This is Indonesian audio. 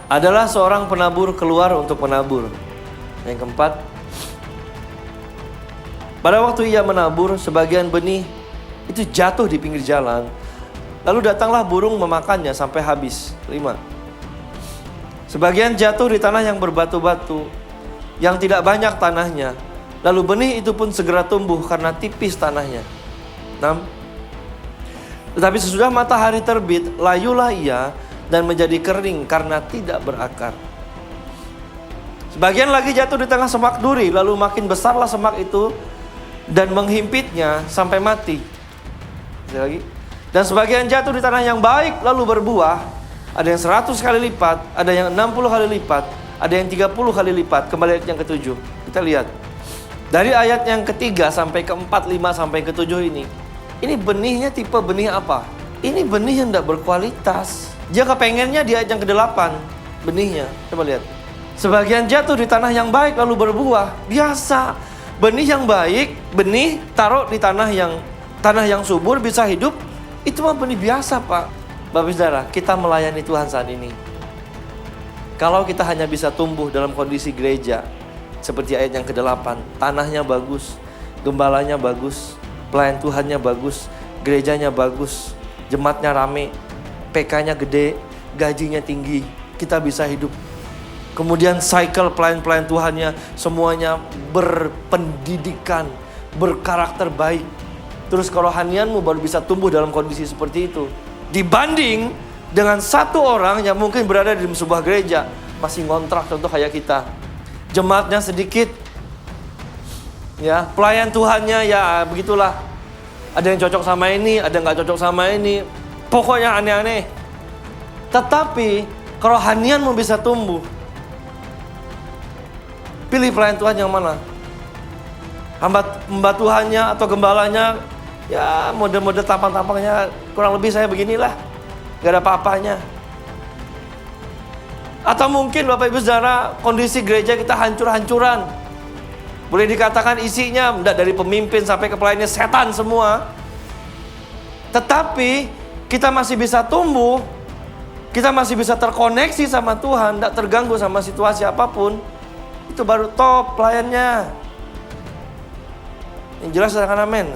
adalah seorang penabur keluar untuk menabur. Yang keempat, pada waktu ia menabur, sebagian benih itu jatuh di pinggir jalan. Lalu datanglah burung memakannya sampai habis. 5. Sebagian jatuh di tanah yang berbatu-batu, yang tidak banyak tanahnya. Lalu benih itu pun segera tumbuh karena tipis tanahnya. 6. Tetapi sesudah matahari terbit, layulah ia dan menjadi kering karena tidak berakar. Sebagian lagi jatuh di tengah semak duri, lalu makin besarlah semak itu dan menghimpitnya sampai mati. Sekali lagi. Dan sebagian jatuh di tanah yang baik lalu berbuah. Ada yang 100 kali lipat, ada yang 60 kali lipat, ada yang 30 kali lipat. Kembali ayat yang ke-7. Kita lihat. Dari ayat yang ke-3 sampai ke-4, 5 sampai ke-7 ini. Ini benihnya tipe benih apa? Ini benih yang tidak berkualitas. Dia kepengennya di ayat yang ke-8 benihnya. Coba lihat. Sebagian jatuh di tanah yang baik lalu berbuah. Biasa. Benih yang baik, benih taruh di tanah yang subur bisa hidup. Itu mah benih biasa, Pak. Bapak Saudara, kita melayani Tuhan saat ini. Kalau kita hanya bisa tumbuh dalam kondisi gereja seperti ayat yang ke-8, tanahnya bagus, gembalanya bagus, pelayan Tuhannya bagus, gerejanya bagus, jemaatnya rame, PK-nya gede, gajinya tinggi, kita bisa hidup. Kemudian cycle pelayan-pelayan Tuhannya semuanya berpendidikan, berkarakter baik. Terus kerohanianmu baru bisa tumbuh dalam kondisi seperti itu. Dibanding dengan satu orang yang mungkin berada di sebuah gereja, masih ngontrak, contoh kayak kita. Jemaatnya sedikit, ya, pelayan Tuhannya ya begitulah. Ada yang cocok sama ini, ada yang gak cocok sama ini. Pokoknya aneh-aneh. Tetapi kerohanianmu bisa tumbuh. Pilih pelayan Tuhan yang mana? Hamba Tuhannya atau gembalanya, ya mode-mode tampang-tampangnya kurang lebih saya beginilah. Gak ada apa-apanya. Atau mungkin Bapak Ibu Saudara, kondisi gereja kita hancur-hancuran. Boleh dikatakan isinya dari pemimpin sampai ke pelayannya setan semua. Tetapi kita masih bisa tumbuh. Kita masih bisa terkoneksi sama Tuhan, tidak terganggu sama situasi apapun. Itu baru top pelayannya. Yang jelas katakan amin.